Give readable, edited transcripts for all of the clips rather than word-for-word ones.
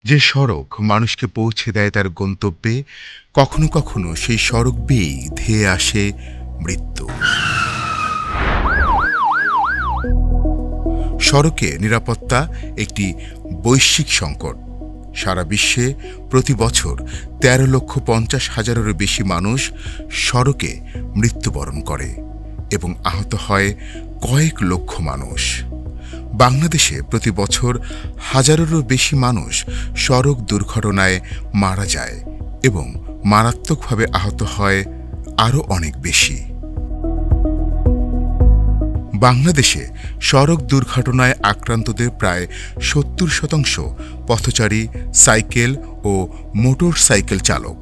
যে সড়ক মানুষকে পৌঁছে দেয় তার গন্তব্যে, কখনো কখনো সেই সড়ক বেয়েই ধেয়ে আসে মৃত্যু। সড়কে নিরাপত্তা একটি বৈশ্বিক সংকট। সারা বিশ্বে প্রতি বছর 13,50,000-এরও বেশি মানুষ সড়কে মৃত্যুবরণ করে এবং আহত হয় কয়েক লক্ষ মানুষ। বাংলাদেশে প্রতি বছর হাজারেরও বেশি মানুষ সড়ক দুর্ঘটনায় মারা যায় এবং মারাত্মকভাবে আহত হয় আরও অনেক বেশি। বাংলাদেশে সড়ক দুর্ঘটনায় আক্রান্তদের প্রায় 70% পথচারী, সাইকেল ও মোটর সাইকেল চালক।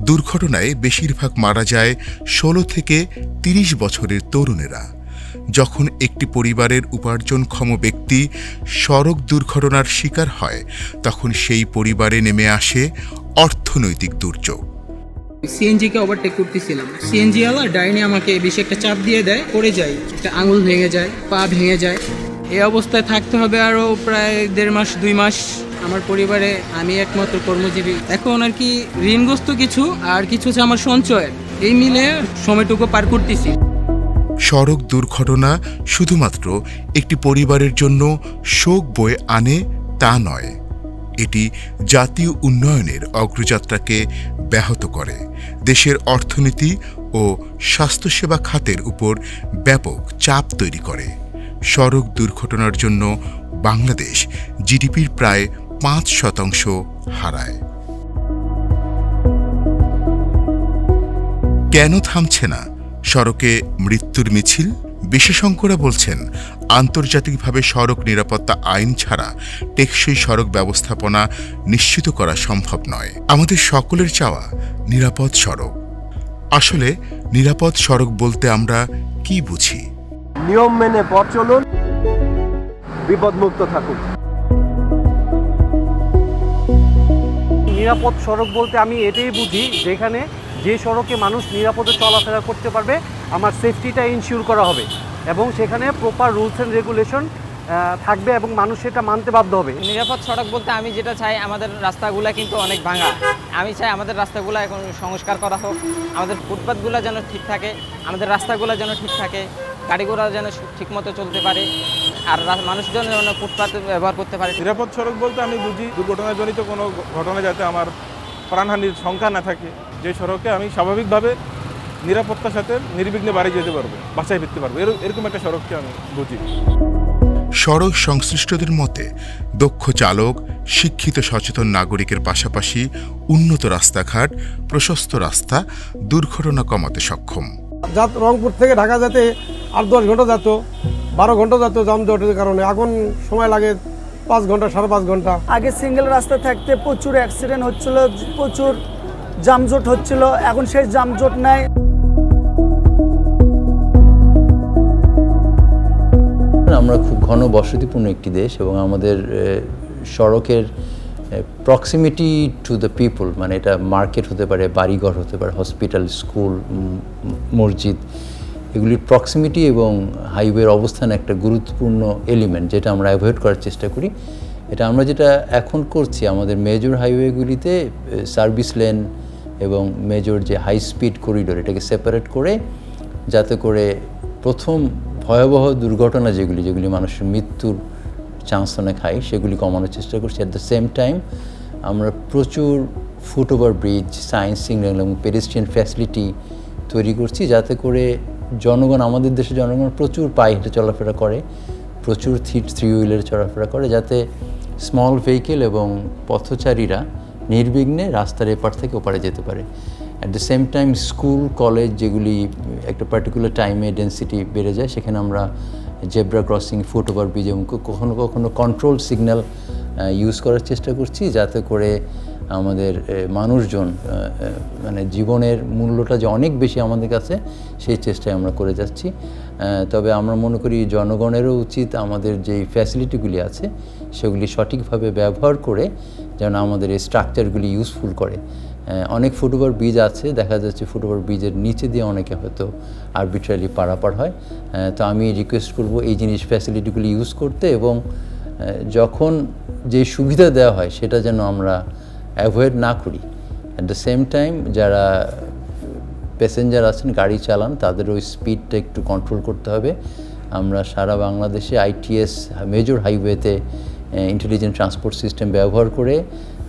দুর্ঘটনায় বেশিরভাগ মারা যায় 16 থেকে 30 বছরের তরুণেরা। যখন একটি পরিবারের উপার্জনক্ষম ব্যক্তি সড়ক দুর্ঘটনার শিকার হয়, তখন সেই পরিবারে নেমে আসে অর্থনৈতিক দুর্যোগ। সিএনজিকে ওভারটেক করতেছিলাম, সিএনজিওয়ালা ডাইনে আমাকে বেশি একটা চাপ দিয়ে দেয়, পড়ে যাই, একটা আঙুল ভেঙে যায়, পা ভেঙে যায়। এই অবস্থায় থাকতে হবে আরও প্রায় 1.5 মাস 2 মাস। আমার পরিবারে আমি একমাত্র কর্মজীবী। এখন আর কি ঋণগ্রস্ত কিছু আর কিছু হচ্ছে আমার সঞ্চয়ের, এই মিলে সময়টুকু পার করতেছি। সড়ক দুর্ঘটনা শুধুমাত্র একটি পরিবারের জন্য শোক বয়ে আনে তা নয়, এটি জাতীয় উন্নয়নের অগ্রযাত্রাকে ব্যাহত করে, দেশের অর্থনীতি ও স্বাস্থ্যসেবা খাতের উপর ব্যাপক চাপ তৈরি করে। সড়ক দুর্ঘটনার জন্য বাংলাদেশ জিডিপির প্রায় 5% হারায়। কেন থামছে না সড়কে মৃত্যুর মিছিল? বিশেষজ্ঞরা বলছেন, আন্তর্জাতিকভাবে সড়ক নিরাপত্তা আইন ছাড়া টেকসই সড়ক ব্যবস্থাপনা নিশ্চিত করা সম্ভব নয়। আমাদের সকলের চাওয়া নিরাপদ সড়ক। আসলে নিরাপদ সড়ক বলতে আমরা কি বুঝি? নিয়ম মেনে পথ চলুন, বিপদমুক্ত থাকুন। নিরাপদ সড়ক বলতে আমি এটাই বুঝি যেখানে যে সড়কে মানুষ নিরাপদে চলাফেরা করতে পারবে, আমার সেফটিটা ইনশিওর করা হবে এবং সেখানে প্রপার রুলস অ্যান্ড রেগুলেশন থাকবে এবং মানুষ সেটা মানতে বাধ্য হবে। নিরাপদ সড়ক বলতে আমি যেটা চাই, আমাদের রাস্তাগুলো কিন্তু অনেক ভাঙা। আমি চাই আমাদের রাস্তাগুলো এখন সংস্কার করা হোক, আমাদের ফুটপাথগুলো যেন ঠিক থাকে, আমাদের রাস্তাগুলো যেন ঠিক থাকে, গাড়ি ঘোড়া যেন ঠিকমতো চলতে পারে, আর মানুষজন যেন ফুটপাথ ব্যবহার করতে পারে। নিরাপদ সড়ক বলতে আমি বুঝি দুর্ঘটনাজনিত কোনো ঘটনা যাতে আমার প্রাণহানির সংখ্যা না থাকে, যে সড়কে আমি স্বাভাবিকভাবে নিরাপত্তার সাথে নির্বিঘ্নে বাড়ি যেতে পারবো, বাসায় ফিরতে পারবো, এরকম একটা সড়ককে আমি বুঝি। সড়ক সংশ্লিষ্টদের মতে দক্ষ চালক, শিক্ষিত সচেতন নাগরিকের পাশাপাশি উন্নত রাস্তাঘাট, প্রশস্ত রাস্তা দুর্ঘটনা কমাতে সক্ষম। রংপুর থেকে ঢাকা যেতে 8-10 ঘন্টা যেত, 12 ঘন্টা যেত যানজটের কারণে। এখন সময় লাগে 5 ঘন্টা, 5.5 ঘন্টা। আগে সিঙ্গেল রাস্তা থাকতে প্রচুর অ্যাক্সিডেন্ট হচ্ছিল, প্রচুর যানজট হচ্ছিল, এখন সেই যানজট নাই। আমরা খুব ঘন বসতিপূর্ণ একটি দেশ এবং আমাদের সড়কের প্রক্সিমিটি টু দ্য পিপল, মানে এটা মার্কেট হতে পারে, বাড়িঘর হতে পারে, হসপিটাল, স্কুল, মসজিদ, এগুলির প্রক্সিমিটি এবং হাইওয়ের অবস্থান একটা গুরুত্বপূর্ণ এলিমেন্ট যেটা আমরা অ্যাভয়েড করার চেষ্টা করি। এটা আমরা যেটা এখন করছি, আমাদের মেজর হাইওয়েগুলিতে সার্ভিস লেন এবং মেজর যে হাই স্পিড করিডোর, এটাকে সেপারেট করে, যাতে করে প্রথম ভয়াবহ দুর্ঘটনা যেগুলি মানুষের মৃত্যুর চান্স অনেক হাই, সেগুলি কমানোর চেষ্টা করছি। অ্যাট দ্য সেম টাইম আমরা প্রচুর ফুটওভার ব্রিজ, সায়েন্স সিগন্যাল এবং পেডেস্ট্রিয়ান ফ্যাসিলিটি তৈরি করছি, যাতে করে জনগণ, আমাদের দেশের জনগণ প্রচুর পায়ে হেঁটে চলাফেরা করে, প্রচুর থ্রি হুইলারে চলাফেরা করে, যাতে স্মল ভেহিকেল এবং পথচারীরা নির্বিঘ্নে রাস্তার এপার থেকে ওপারে যেতে পারে। At the same time school, college যেগুলি একটা পার্টিকুলার টাইমে ডেন্সিটি বেড়ে যায়, সেখানে আমরা জেব্রা ক্রসিং, ফুটওভার ব্রিজ এবং কখনো কখনো কন্ট্রোল সিগন্যাল ইউজ করার চেষ্টা করছি, যাতে করে আমাদের মানুষজন মানে জীবনের মূল্যটা যে অনেক বেশি আমাদের কাছে, সেই চেষ্টায় আমরা করে যাচ্ছি। তবে আমরা মনে করি জনগণেরও উচিত আমাদের যেই ফ্যাসিলিটিগুলি আছে সেগুলি সঠিকভাবে ব্যবহার করে যেন আমাদের এই স্ট্রাকচারগুলি ইউজফুল করে। অনেক ফুটওভার ব্রিজ আছে, দেখা যাচ্ছে ফুটওভার ব্রিজের নিচে দিয়ে অনেকে হয়তো আরবিট্রারিলি পারাপার হয়। তো আমি রিকোয়েস্ট করব এই জিনিস ফ্যাসিলিটিগুলি ইউজ করতে, এবং যখন যে সুবিধা দেওয়া হয় সেটা যেন আমরা অ্যাভয়েড না করি। অ্যাট দ্য সেম টাইম যারা প্যাসেঞ্জার আছেন, গাড়ি চালান, তাদের ওই স্পিডটা একটু কন্ট্রোল করতে হবে। আমরা সারা বাংলাদেশে ITS মেজর হাইওয়েতে ইন্টেলিজেন্ট ট্রান্সপোর্ট সিস্টেম ব্যবহার করে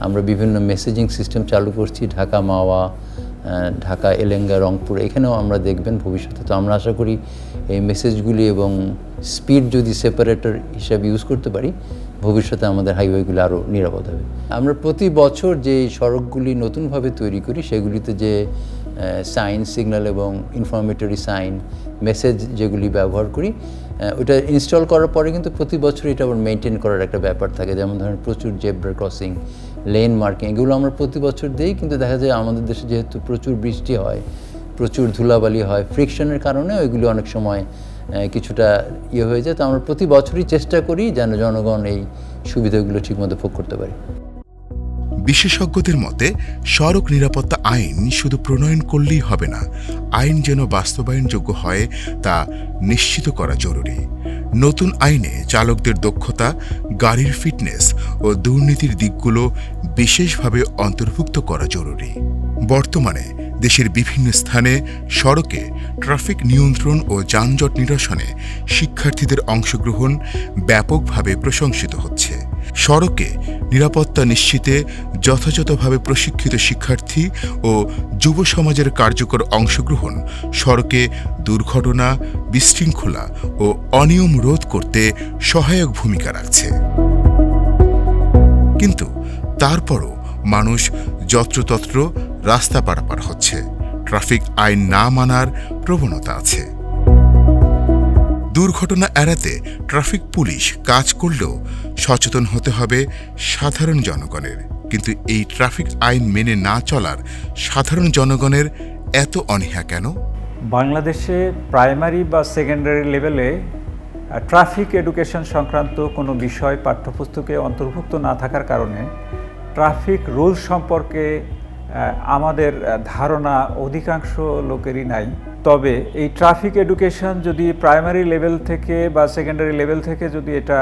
আমরা বিভিন্ন মেসেজিং সিস্টেম চালু করছি। ঢাকা মাওয়া, ঢাকা এলেঙ্গা, রংপুর, এখানেও আমরা দেখবেন ভবিষ্যতে। তো আমরা আশা করি এই মেসেজগুলি এবং স্পিড যদি সেপারেটর হিসাবে ইউজ করতে পারি, ভবিষ্যতে আমাদের হাইওয়েগুলি আরও নিরাপদ হবে। আমরা প্রতি বছর যে সড়কগুলি নতুনভাবে তৈরি করি সেগুলিতে যে সাইন, সিগন্যাল এবং ইনফরমেটরি সাইন, মেসেজ যেগুলি ব্যবহার করি, ওটা ইনস্টল করার পরে কিন্তু প্রতি বছর এটা আবার মেনটেন করার একটা ব্যাপার থাকে। যেমন ধরেন প্রচুর জেব্রা ক্রসিং, লেন মার্কিং, এগুলো আমরা প্রতি বছর দিই। কিন্তু দেখা যায় আমাদের দেশে যেহেতু প্রচুর বৃষ্টি হয়, প্রচুর ধুলাবালি হয়, ফ্রিকশনের কারণে ওইগুলি অনেক সময় কিছুটা হয়ে যায়। তো আমরা প্রতি বছরই চেষ্টা করি যেন জনগণ এই সুবিধাগুলো ঠিকমতো ভোগ করতে পারে। বিশেষজ্ঞদের মতে সড়ক নিরাপত্তা আইন শুধু প্রণয়ন করলেই হবে না, আইন যেন বাস্তবায়নযোগ্য হয় তা নিশ্চিত করা জরুরি। নতুন আইনে চালকদের দক্ষতা, গাড়ির ফিটনেস ও দুর্নীতির দিকগুলো বিশেষভাবে অন্তর্ভুক্ত করা জরুরি। বর্তমানে দেশের বিভিন্ন স্থানে সড়কে ট্রাফিক নিয়ন্ত্রণ ও যানজট নিরসনে শিক্ষার্থীদের অংশগ্রহণ ব্যাপকভাবে প্রশংসিত হচ্ছে। সড়কে নিরাপত্তা নিশ্চিতে যথাযথভাবে প্রশিক্ষিত শিক্ষার্থী ও যুব সমাজের কার্যকর অংশগ্রহণ সড়কে দুর্ঘটনা, বিশৃঙ্খলা ও অনিয়ম রোধ করতে সহায়ক ভূমিকা রাখছে। কিন্তু তারপরও মানুষ যত্রতত্র রাস্তা পারাপার হচ্ছে, ট্রাফিক আইন না মানার প্রবণতা আছে। দুর্ঘটনা এড়াতে ট্রাফিক পুলিশ কাজ করলেও সচেতন হতে হবে সাধারণ জনগণের। কিন্তু এই ট্রাফিক আইন মেনে না চলার সাধারণ জনগণের এত অনীহা কেন? বাংলাদেশে প্রাইমারি বা সেকেন্ডারি লেভেলে ট্রাফিক এডুকেশন সংক্রান্ত কোনো বিষয় পাঠ্যপুস্তকে অন্তর্ভুক্ত না থাকার কারণে ট্রাফিক রুলস সম্পর্কে আমাদের ধারণা অধিকাংশ লোকেরই নাই। তবে এই ট্রাফিক এডুকেশন যদি প্রাইমারি লেভেল থেকে বা সেকেন্ডারি লেভেল থেকে যদি এটা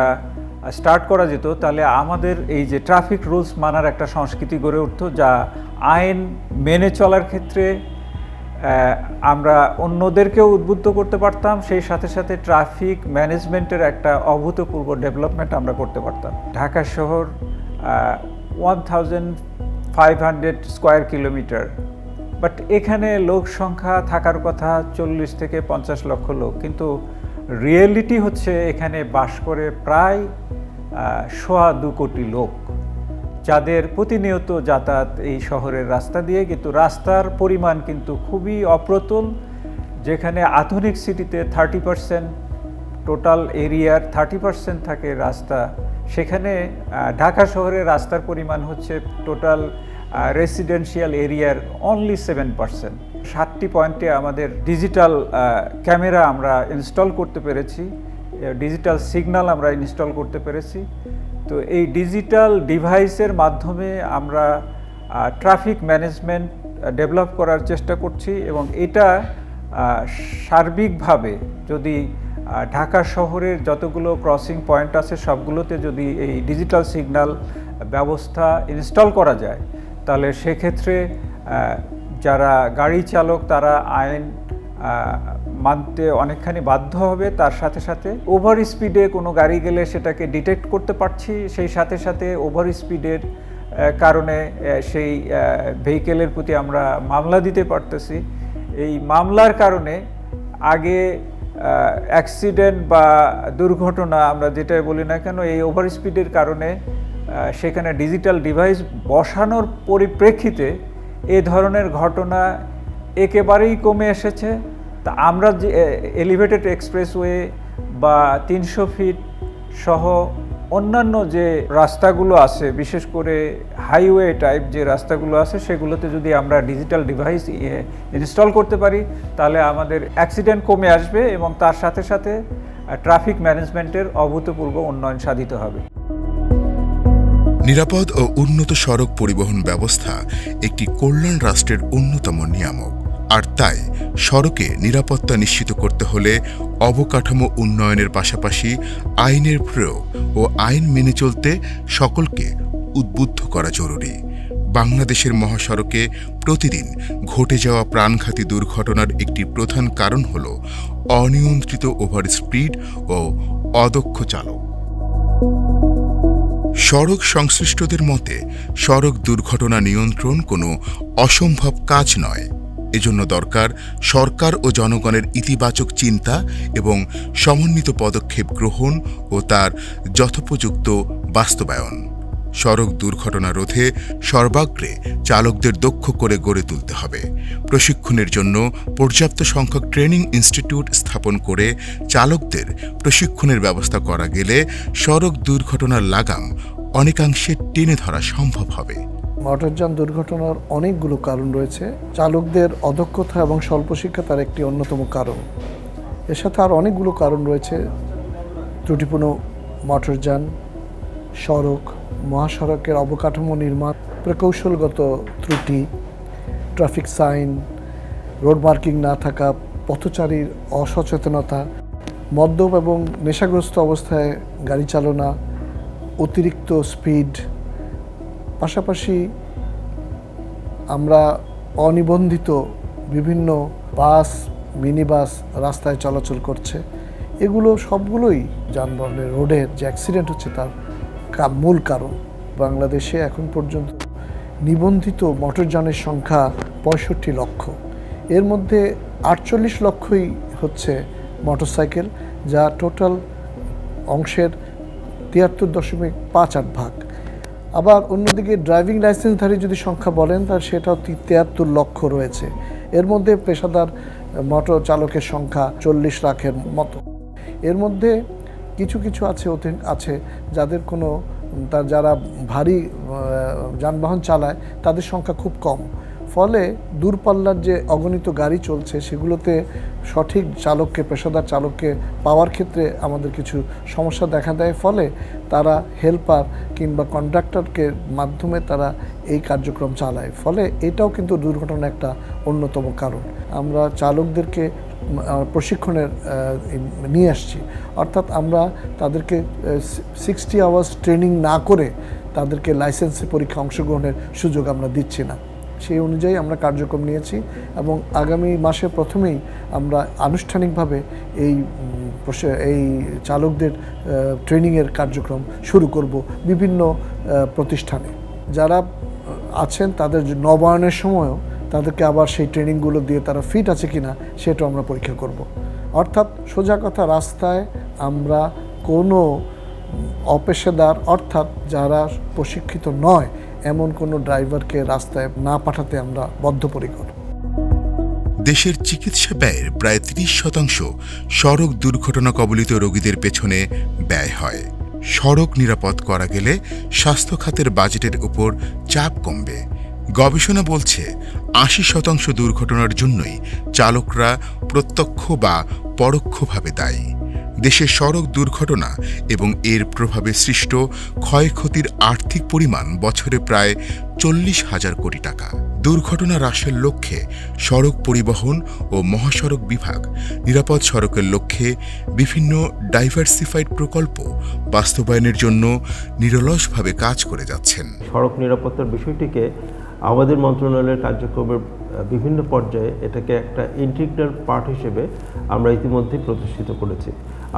স্টার্ট করা যেত, তাহলে আমাদের এই যে ট্রাফিক রুলস মানার একটা সংস্কৃতি গড়ে উঠত, যা আইন মেনে চলার ক্ষেত্রে আমরা অন্যদেরকেও উদ্বুদ্ধ করতে পারতাম। সেই সাথে সাথে ট্রাফিক ম্যানেজমেন্টের একটা অভূতপূর্ব ডেভেলপমেন্ট আমরা করতে পারতাম। ঢাকা শহর 1500 স্কোয়ার কিলোমিটার, বাট এখানে লোক সংখ্যা থাকার কথা 40 থেকে 50 লক্ষ লোক, কিন্তু রিয়েলিটি হচ্ছে এখানে বাস করে প্রায় 2.25 কোটি লোক, যাদের প্রতিনিয়ত যাতায়াত এই শহরের রাস্তা দিয়ে। কিন্তু রাস্তার পরিমাণ কিন্তু খুবই অপ্রতুল, যেখানে আধুনিক সিটিতে 30% টোটাল এরিয়ার 30% থাকে রাস্তা, সেখানে ঢাকা শহরের রাস্তার পরিমাণ হচ্ছে টোটাল রেসিডেন্সিয়াল এরিয়ার অনলি 7%। 7টি পয়েন্টে আমাদের ডিজিটাল ক্যামেরা আমরা ইনস্টল করতে পেরেছি, ডিজিটাল সিগন্যাল আমরা ইনস্টল করতে পেরেছি। তো এই ডিজিটাল ডিভাইসের মাধ্যমে আমরা ট্রাফিক ম্যানেজমেন্ট ডেভেলপ করার চেষ্টা করছি, এবং এটা সার্বিকভাবে যদি ঢাকা শহরের যতগুলো ক্রসিং পয়েন্ট আছে সবগুলোতে যদি এই ডিজিটাল সিগন্যাল ব্যবস্থা ইনস্টল করা যায়, তাহলে সেক্ষেত্রে যারা গাড়ি চালক তারা আইন মানতে অনেকখানি বাধ্য হবে। তার সাথে সাথে ওভার স্পিডে কোনো গাড়ি গেলে সেটাকে ডিটেক্ট করতে পারছি, সেই সাথে সাথে ওভার স্পিডের কারণে সেই ভেহিকেলের প্রতি আমরা মামলা দিতে পারতেছি। এই মামলার কারণে আগে অ্যাক্সিডেন্ট বা দুর্ঘটনা আমরা যেটাই বলি না কেন, এই ওভার স্পিডের কারণে সেখানে ডিজিটাল ডিভাইস বসানোর পরিপ্রেক্ষিতে এ ধরনের ঘটনা একেবারেই কমে এসেছে। তা আমরা যে এলিভেটেড এক্সপ্রেসওয়ে বা 300 ফিট সহ অন্যান্য যে রাস্তাগুলো আছে, বিশেষ করে হাইওয়ে টাইপ যে রাস্তাগুলো আছে, সেগুলোতে যদি আমরা ডিজিটাল ডিভাইস ইনস্টল করতে পারি, তাহলে আমাদের অ্যাক্সিডেন্ট কমে আসবে এবং তার সাথে সাথে ট্রাফিক ম্যানেজমেন্টের অভূতপূর্ব উন্নয়ন সাধিত হবে। নিরাপদ ও উন্নত সড়ক পরিবহন ব্যবস্থা একটি কল্যাণ রাষ্ট্রের অন্যতম নিয়ামক, আর তাই সড়কে নিরাপত্তা নিশ্চিত করতে হলে অবকাঠামো উন্নয়নের পাশাপাশি আইনের প্রয়োগ ও আইন মেনে চলতে সকলকে উদ্বুদ্ধ করা জরুরি। বাংলাদেশের মহাসড়কে প্রতিদিন ঘটে যাওয়া প্রাণঘাতী দুর্ঘটনার একটি প্রধান কারণ হল অনিয়ন্ত্রিত ওভার স্পিড ও অদক্ষ চালক। সড়ক সংশ্লিষ্টদের মতে সড়ক দুর্ঘটনা নিয়ন্ত্রণ কোনো অসম্ভব কাজ নয়। এজন্য দরকার সরকার ও জনগণের ইতিবাচক চিন্তা এবং সমন্বিত পদক্ষেপ গ্রহণ ও তার যথোপযুক্ত বাস্তবায়ন। সড়ক দুর্ঘটনা রোধে সর্বাগ্রে চালকদের দক্ষ করে গড়ে তুলতে হবে। প্রশিক্ষণের জন্য পর্যাপ্ত সংখ্যক ট্রেনিং ইনস্টিটিউট স্থাপন করে চালকদের প্রশিক্ষণের ব্যবস্থা করা গেলে সড়ক দুর্ঘটনার লাগাম অনেকাংশে টেনে ধরা সম্ভব হবে। মোটরযান দুর্ঘটনার অনেকগুলো কারণ রয়েছে। চালকদের অদক্ষতা এবং স্বল্প শিক্ষা তার একটি অন্যতম কারণ। এর সাথে আর অনেকগুলো কারণ রয়েছে: ত্রুটিপূর্ণ মোটরযান, সড়ক, মহাসড়কের অবকাঠামো নির্মাণ, প্রকৌশলগত ত্রুটি, ট্রাফিক সাইন, রোড মার্কিং না থাকা, পথচারীর অসচেতনতা, মদ্যপ এবং নেশাগ্রস্ত অবস্থায় গাড়ি চালনা, অতিরিক্ত স্পিড। পাশাপাশি আমরা অনিবন্ধিত বিভিন্ন বাস, মিনি বাস রাস্তায় চলাচল করছে। এগুলো সবগুলোই যানবাহনের রোডের যে অ্যাক্সিডেন্ট হচ্ছে তার মূল কারণ। বাংলাদেশে এখন পর্যন্ত নিবন্ধিত মোটরযানের সংখ্যা 65 লক্ষ। এর মধ্যে 48 লক্ষই হচ্ছে মোটরসাইকেল, যা টোটাল অংশের 73.58 ভাগ। আবার অন্যদিকে ড্রাইভিং লাইসেন্সধারী যদি সংখ্যা বলেন তাহলে সেটাও 73 লক্ষ রয়েছে। এর মধ্যে পেশাদার মোটর চালকের সংখ্যা 40 লাখের মতো। এর মধ্যে কিছু কিছু আছে যাদের যারা ভারী যানবাহন চালায় তাদের সংখ্যা খুব কম। ফলে দূরপাল্লার যে অগণিত গাড়ি চলছে সেগুলোতে সঠিক চালককে, পেশাদার চালককে পাওয়ার ক্ষেত্রে আমাদের কিছু সমস্যা দেখা দেয়। ফলে তারা হেল্পার কিংবা কন্ডাক্টরকে মাধ্যমে তারা এই কার্যক্রম চালায়। ফলে এটাও কিন্তু দুর্ঘটনার একটা অন্যতম কারণ। আমরা চালকদেরকে প্রশিক্ষণের নিয়ে আসছি, অর্থাৎ আমরা তাদেরকে 60 আওয়ার্স ট্রেনিং না করে তাদেরকে লাইসেন্সের পরীক্ষা অংশগ্রহণের সুযোগ আমরা দিচ্ছি না। সেই অনুযায়ী আমরা কার্যক্রম নিয়েছি এবং আগামী মাসের প্রথমেই আমরা আনুষ্ঠানিকভাবে এই চালকদের ট্রেনিংয়ের কার্যক্রম শুরু করব বিভিন্ন প্রতিষ্ঠানে। যারা আছেন তাদের নবায়নের সময়ও তাদেরকে আবার সেই ট্রেনিংগুলো দিয়ে তারা ফিট আছে কিনা সেটাও আমরা পরীক্ষা করব। অর্থাৎ সোজা কথা, রাস্তায় আমরা কোনো অপেশাদার অর্থাৎ যারা প্রশিক্ষিত নয় এমন কোনো ড্রাইভারকে রাস্তায় না পাঠাতে আমরা বদ্ধপরিকর। দেশের চিকিৎসা ব্যয়ের প্রায় 30% সড়ক দুর্ঘটনা কবলিত রোগীদের পেছনে ব্যয় হয়। সড়ক নিরাপদ করা গেলে স্বাস্থ্য খাতের বাজেটের উপর চাপ কমবে। গবেষণা বলছে 80% দুর্ঘটনার জন্যই চালকরা প্রত্যক্ষ বা পরোক্ষভাবে দায়ী। দেশের সড়ক দুর্ঘটনা এবং এর প্রভাবে সৃষ্ট ক্ষয়ক্ষতির আর্থিক পরিমাণ বছরে প্রায় 40,000 কোটি টাকা। দুর্ঘটনা হ্রাসের লক্ষ্যে সড়ক পরিবহন ও মহাসড়ক বিভাগ নিরাপদ সড়কের লক্ষ্যে বিভিন্ন ডাইভার্সিফাইড প্রকল্প বাস্তবায়নের জন্য নিরলসভাবে কাজ করে যাচ্ছেন। সড়ক নিরাপত্তার বিষয়টিকে আমাদের মন্ত্রণালয়ের কার্যক্রমের বিভিন্ন পর্যায়ে এটাকে একটা ইন্টিগ্রাল পার্ট হিসেবে আমরা ইতিমধ্যে প্রতিষ্ঠিত করেছি।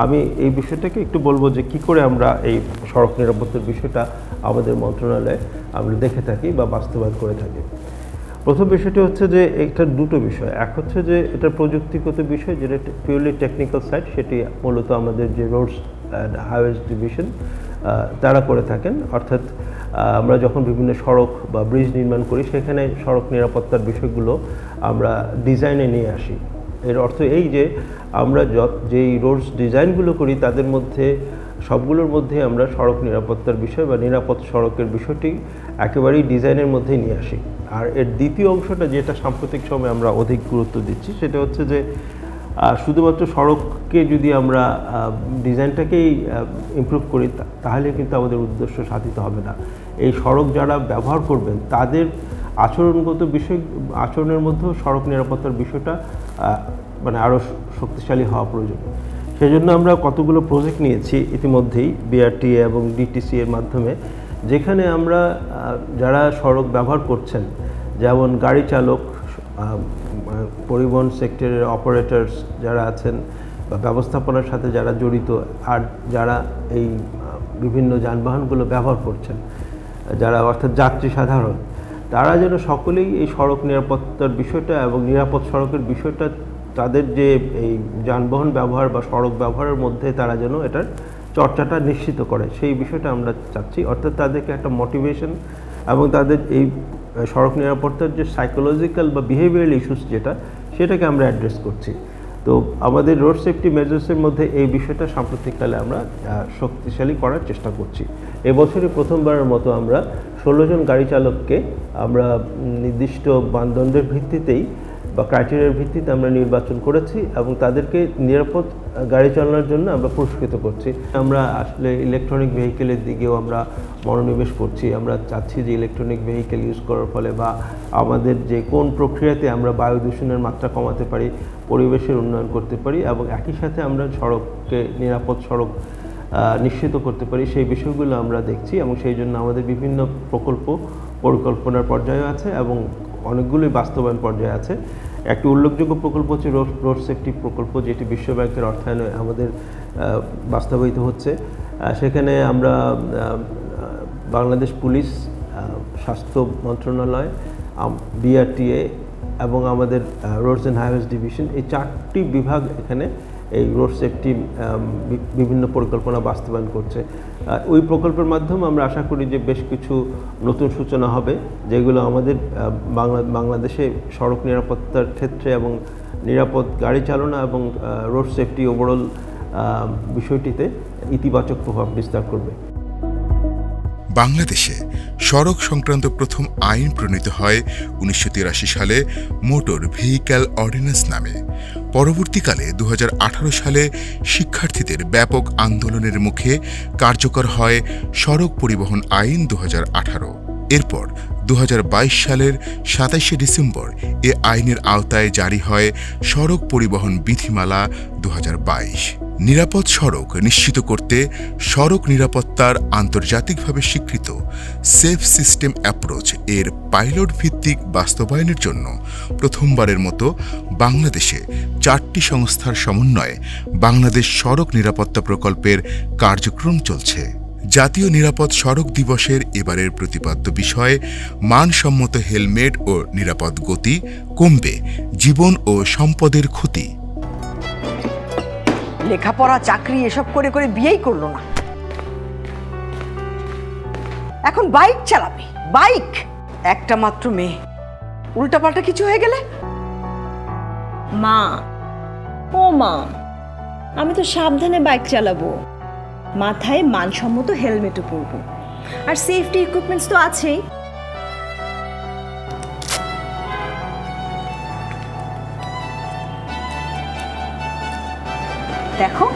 আমি এই বিষয়টাকে একটু বলবো যে কী করে আমরা এই সড়ক নিরাপত্তার বিষয়টা আমাদের মন্ত্রণালয়ে আমরা দেখে থাকি বা বাস্তবায়ন করে থাকি। প্রথম বিষয়টি হচ্ছে যে এটা দুটো বিষয়। এক হচ্ছে যে এটা প্রযুক্তিগত বিষয়, যেটা পিওরলি টেকনিক্যাল সাইড, সেটি মূলত আমাদের যে রোডস অ্যান্ড হাইওয়েজ ডিভিশন তারা করে থাকেন। অর্থাৎ আমরা যখন বিভিন্ন সড়ক বা ব্রিজ নির্মাণ করি সেখানে সড়ক নিরাপত্তার বিষয়গুলো আমরা ডিজাইনে নিয়ে আসি। এর অর্থ এই যে আমরা যেই রোডস ডিজাইনগুলো করি তাদের মধ্যে সবগুলোর মধ্যে আমরা সড়ক নিরাপত্তার বিষয় বা নিরাপদ সড়কের বিষয়টি একেবারেই ডিজাইনের মধ্যেই নিয়ে আসি। আর এর দ্বিতীয় অংশটা যেটা সাম্প্রতিক সময়ে আমরা অধিক গুরুত্ব দিচ্ছি সেটা হচ্ছে যে শুধুমাত্র সড়ককে যদি আমরা ডিজাইনটাকেই ইমপ্রুভ করি তাহলে কিন্তু আমাদের উদ্দেশ্য সাধিত হবে না। এই সড়ক যারা ব্যবহার করবেন তাদের আচরণের মধ্যেও সড়ক নিরাপত্তার বিষয়টা মানে আরও শক্তিশালী হওয়া প্রয়োজন। সেজন্য আমরা কতগুলো প্রজেক্ট নিয়েছি ইতিমধ্যেই বিআরটিএ এবং ডিটিসি এর মাধ্যমে, যেখানে আমরা যারা সড়ক ব্যবহার করছেন, যেমন গাড়ি চালক, পরিবহন সেক্টরের অপারেটরস যারা আছেন বা ব্যবস্থাপনার সাথে যারা জড়িত, আর যারা এই বিভিন্ন যানবাহনগুলো ব্যবহার করছেন, যারা অর্থাৎ যাত্রী সাধারণ, তারা যেন সকলেই এই সড়ক নিরাপত্তার বিষয়টা এবং নিরাপদ সড়কের বিষয়টা তাদের যে এই যানবাহন ব্যবহার বা সড়ক ব্যবহারের মধ্যে তারা যেন এটার চর্চাটা নিশ্চিত করে, সেই বিষয়টা আমরা চাচ্ছি। অর্থাৎ তাদেরকে একটা মোটিভেশন এবং তাদের এই সড়ক নিরাপত্তার যে সাইকোলজিক্যাল বা বিহেভিয়ারাল ইস্যুস সেটাকে আমরা অ্যাড্রেস করছি। তো আমাদের রোড সেফটি মেজার্সের মধ্যে এই বিষয়টা সাম্প্রতিককালে আমরা শক্তিশালী করার চেষ্টা করছি। এবছরই প্রথমবারের মতো আমরা 16 জন গাড়ি চালককে আমরা নির্দিষ্ট মানদণ্ডের ভিত্তিতেই বা ক্রাইটেরিয়ার ভিত্তিতে আমরা নির্বাচন করেছি এবং তাদেরকে নিরাপদ গাড়ি চালানোর জন্য আমরা পুরস্কৃত করছি। আমরা আসলে ইলেকট্রনিক ভেহিকেলের দিকেও আমরা মনোনিবেশ করছি। আমরা চাচ্ছি যে ইলেকট্রনিক ভেহিকেল ইউজ করার ফলে বা আমাদের যে কোন প্রক্রিয়াতে আমরা বায়ু দূষণের মাত্রা কমাতে পারি, পরিবেশের উন্নয়ন করতে পারি এবং একই সাথে আমরা সড়ককে নিরাপদ সড়ক নিশ্চিত করতে পারি, সেই বিষয়গুলো আমরা দেখছি এবং সেই জন্য আমাদের বিভিন্ন প্রকল্প পরিকল্পনার পর্যায়ে আছে এবং অনেকগুলোই বাস্তবায়ন পর্যায়ে আছে। একটি উল্লেখযোগ্য প্রকল্প হচ্ছে রোড সেফটি প্রকল্প, যেটি বিশ্ব ব্যাংকের অর্থায়নে আমাদের বাস্তবায়িত হচ্ছে। সেখানে আমরা বাংলাদেশ পুলিশ, স্বাস্থ্য মন্ত্রণালয়, বিআরটিএ এবং আমাদের রোডস অ্যান্ড হাইওয়েজ ডিভিশন, এই 4টি বিভাগ এখানে এই রোড সেফটি বিভিন্ন পরিকল্পনা বাস্তবায়ন করছে। ওই প্রকল্পের মাধ্যমে আমরা আশা করি যে বেশ কিছু নতুন সূচনা হবে, যেগুলো আমাদের বাংলাদেশে সড়ক নিরাপত্তার ক্ষেত্রে এবং নিরাপদ গাড়ি চালনা এবং রোড সেফটি ওভারঅল বিষয়টিতে ইতিবাচক প্রভাব বিস্তার করবে। বাংলাদেশে সড়ক সংক্রান্ত প্রথম আইন প্রণীত হয় 1983 সালে মোটর ভেহিক্যাল অর্ডিন্যান্স নামে। পরবর্তীকালে 2018 সালে শিক্ষার্থীদের ব্যাপক আন্দোলনের মুখে কার্যকর হয় সড়ক পরিবহন আইন 2018। এরপর 2022 সালের 27শে ডিসেম্বর এ আইনের আওতায় জারি হয় সড়ক পরিবহন বিধিমালা 2022। নিরাপদ সড়ক নিশ্চিত করতে সড়ক নিরাপত্তার আন্তর্জাতিকভাবে স্বীকৃত সেফ সিস্টেম অ্যাপ্রোচ এর পাইলট ভিত্তিক বাস্তবায়নের জন্য প্রথমবারের মতো বাংলাদেশে 4টি সংস্থার সমন্বয়ে বাংলাদেশ সড়ক নিরাপত্তা প্রকল্পের কার্যক্রম চলছে। জাতীয় নিরাপদ সড়ক দিবসের এবারের প্রতিপাদ্য বিষয় মানসম্মত হেলমেট ও নিরাপদ গতি, কমবে জীবন ও সম্পদের ক্ষতি। লেখাপড়া, চাকরি এসব করে করে বিয়েই করলো না, এখন বাইক চালাবে। বাইক, একটা মাত্র মেয়ে, উল্টাপাল্টা কিছু হয়ে গেলে। মা, ও মা, আমি তো সাবধানে বাইক চালাবো, মাথায় মানসম্মত হেলমেটও পরবো, আর সেফটি ইকুইপমেন্টস তো আছেই। দেখো,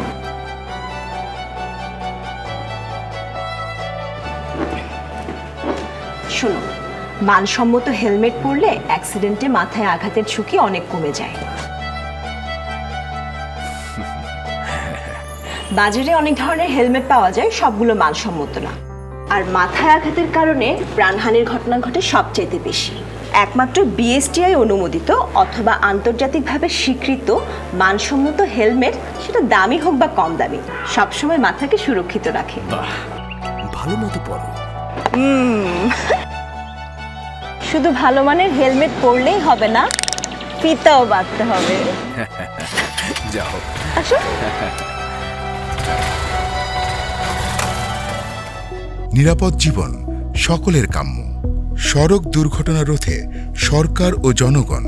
শোনো, মানসম্মত হেলমেট পরলে অ্যাক্সিডেন্টে মাথায় আঘাতের ঝুঁকি অনেক কমে যায়। বাজারে অনেক ধরনের হেলমেট পাওয়া যায়, সবগুলো মানসম্মত না, আর মাথায় আঘাতের কারণে প্রাণহানির ঘটনা ঘটে সবচাইতে বেশি। একমাত্র বিএসটিআই অনুমোদিত অথবা আন্তর্জাতিকভাবে স্বীকৃত মানসম্মত হেলমেট, সেটা দামি হোক বা কম দামি, সবসময় মাথাকে সুরক্ষিত রাখে। ভালো মতো পড়ো। শুধু ভালো মানের হেলমেট পরলেই হবে না, ফিতাও বাঁধতে হবে। যাও, আসো। নিরাপদ জীবন সকলের কাম্য। সড়ক দুর্ঘটনা রোধে সরকার ও জনগণ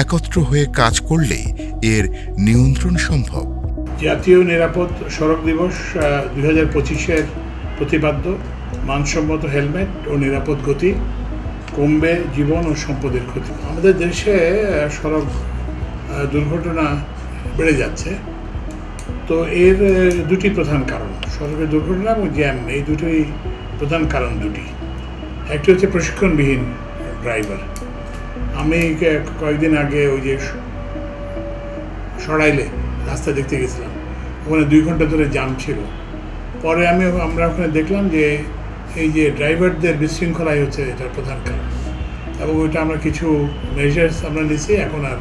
একত্র হয়ে কাজ করলেই এর নিয়ন্ত্রণ সম্ভব। জাতীয় নিরাপদ সড়ক দিবস 2025-এর প্রতিপাদ্য মানসম্মত হেলমেট ও নিরাপদ গতি, কমবে জীবন ও সম্পদের ক্ষতি। আমাদের দেশে সড়ক দুর্ঘটনা বেড়ে যাচ্ছে। তো এর দুটি প্রধান কারণ, সড়কের দুর্ঘটনা এবং জ্যাম, এই দুটোই প্রধান কারণ দুটি। একটি হচ্ছে প্রশিক্ষণবিহীন ড্রাইভার। আমি কয়েকদিন আগে ওই যে সরাইলে রাস্তা দেখতে গেছিলাম, ওখানে 2 ঘন্টা ধরে জ্যাম ছিল। পরে আমরা ওখানে দেখলাম যে এই যে ড্রাইভারদের বিশৃঙ্খলাই হচ্ছে এটার প্রধান কারণ, এবং ওইটা আমরা কিছু মেজার্স আমরা নিচ্ছি। এখন আর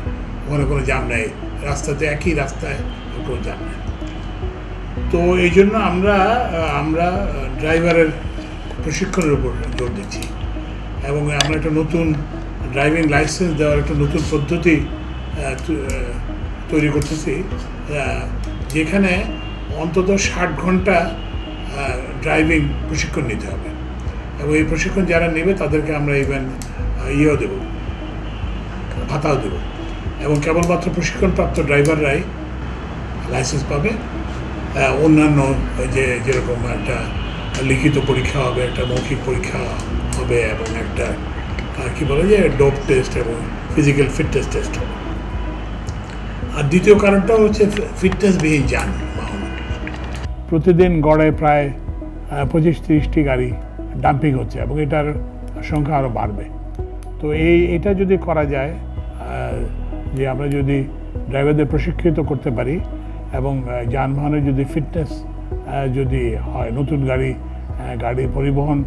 ওখানে কোনো জ্যাম নেই, রাস্তাতে একই রাস্তায় কোনো জ্যাম নেই। তো এই জন্য আমরা ড্রাইভারের প্রশিক্ষণের উপর জোর দিচ্ছি, এবং আমরা একটা নতুন ড্রাইভিং লাইসেন্স দেওয়ার একটা নতুন পদ্ধতি তৈরি করতেছি, যেখানে অন্তত 60 ঘন্টা ড্রাইভিং প্রশিক্ষণ নিতে হবে। এবং এই প্রশিক্ষণ যারা নেবে তাদেরকে আমরা ইভেন ইয়েও দেবো, ভাতাও দেবো, এবং কেবলমাত্র প্রশিক্ষণপ্রাপ্ত ড্রাইভাররাই লাইসেন্স পাবে। অন্যান্য যেরকম একটা লিখিত পরীক্ষা হবে, একটা মৌখিক পরীক্ষা হবে, এবং একটা কী বলে যে ডোপ টেস্ট এবং ফিজিক্যাল ফিটনেস টেস্ট হবে। আর দ্বিতীয় কারণটা হচ্ছে ফিটনেসবিহীন যানবাহন। প্রতিদিন গড়ে প্রায় 25-30টি গাড়ি ডাম্পিং হচ্ছে, এবং এটার সংখ্যা আরও বাড়বে। তো এটা যদি করা যায়, যে আমরা যদি ড্রাইভারদের প্রশিক্ষিত করতে পারি এবং যানবাহনের যদি ফিটনেস যদি হয়, নতুন গাড়ি পরিবহন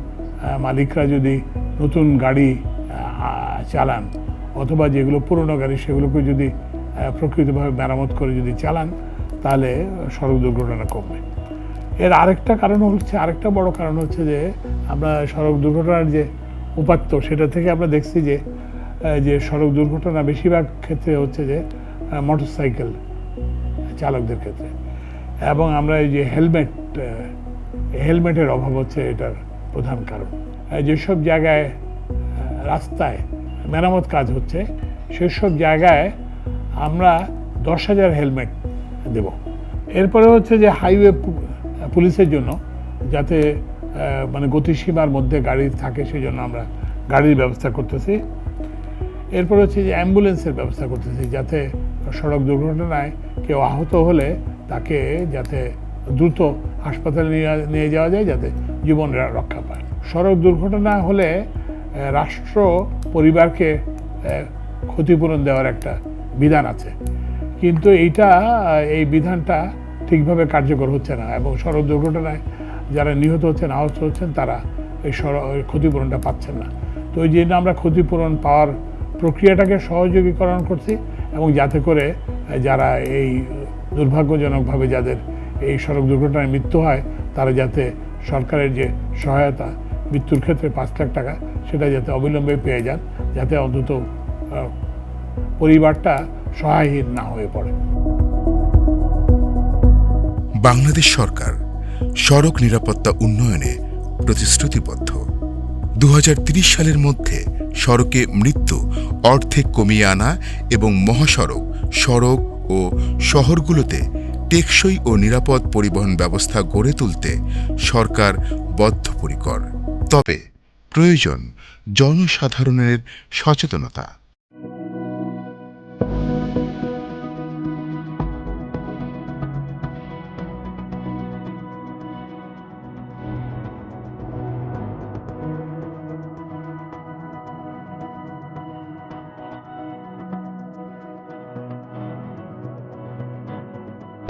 মালিকরা যদি নতুন গাড়ি চালান, অথবা যেগুলো পুরনো গাড়ি সেগুলোকে যদি প্রকৃতভাবে মেরামত করে যদি চালান, তাহলে সড়ক দুর্ঘটনা কমবে। এর আরেকটা বড় কারণ হচ্ছে যে আমরা সড়ক দুর্ঘটনার যে উপাত্ত, সেটা থেকে আমরা দেখছি যে সড়ক দুর্ঘটনা বেশিরভাগ ক্ষেত্রে হচ্ছে যে মোটরসাইকেল চালকদের ক্ষেত্রে, এবং আমরা এই যে হেলমেটের অভাব হচ্ছে এটার প্রধান কারণ। যেসব জায়গায় রাস্তায় মেরামত কাজ হচ্ছে সেসব জায়গায় আমরা 10,000 হেলমেট দেব। এরপরে হচ্ছে যে হাইওয়ে পুলিশের জন্য, যাতে মানে গতিসীমার মধ্যে গাড়ি থাকে, সেই জন্য আমরা গাড়ির ব্যবস্থা করতেছি। এরপর হচ্ছে যে অ্যাম্বুলেন্সের ব্যবস্থা করতেছি, যাতে সড়ক দুর্ঘটনায় কেউ আহত হলে তাকে যাতে দ্রুত হাসপাতালে নিয়ে যাওয়া যায়, যাতে জীবন রক্ষা পায়। সড়ক দুর্ঘটনা হলে রাষ্ট্র পরিবারকে ক্ষতিপূরণ দেওয়ার একটা বিধান আছে, কিন্তু এই বিধানটা ঠিকভাবে কার্যকর হচ্ছে না, এবং সড়ক দুর্ঘটনায় যারা নিহত হচ্ছেন, আহত হচ্ছেন, তারা এই ক্ষতিপূরণটা পাচ্ছেন না। তো ওই জন্য আমরা ক্ষতিপূরণ পাওয়ার প্রক্রিয়াটাকে সহযোগীকরণ করছি, এবং যাতে করে যারা এই দুর্ভাগ্যজনকভাবে যাদের এই সড়ক দুর্ঘটনায় মৃত্যু হয়, তারা যাতে সরকারের যে সহায়তা, মৃত্যুর ক্ষেত্রে 5 লাখ টাকা, সেটা যাতে অবিলম্বে পেয়ে যান, যাতে অন্তত পরিবারটা সহায়হীন না হয়ে পড়ে। বাংলাদেশ সরকার সড়ক নিরাপত্তা উন্নয়নে প্রতিশ্রুতিবদ্ধ। 2030 সালের মধ্যে সড়কে মৃত্যু অর্ধেক কমিয়ে আনা এবং মহাসড়ক, সড়ক ও শহরগুলোতে টেকসই ও নিরাপদ পরিবহন ব্যবস্থা গড়ে তুলতে সরকার বদ্ধপরিকর। তবে প্রয়োজন জনসাধারণের সচেতনতা।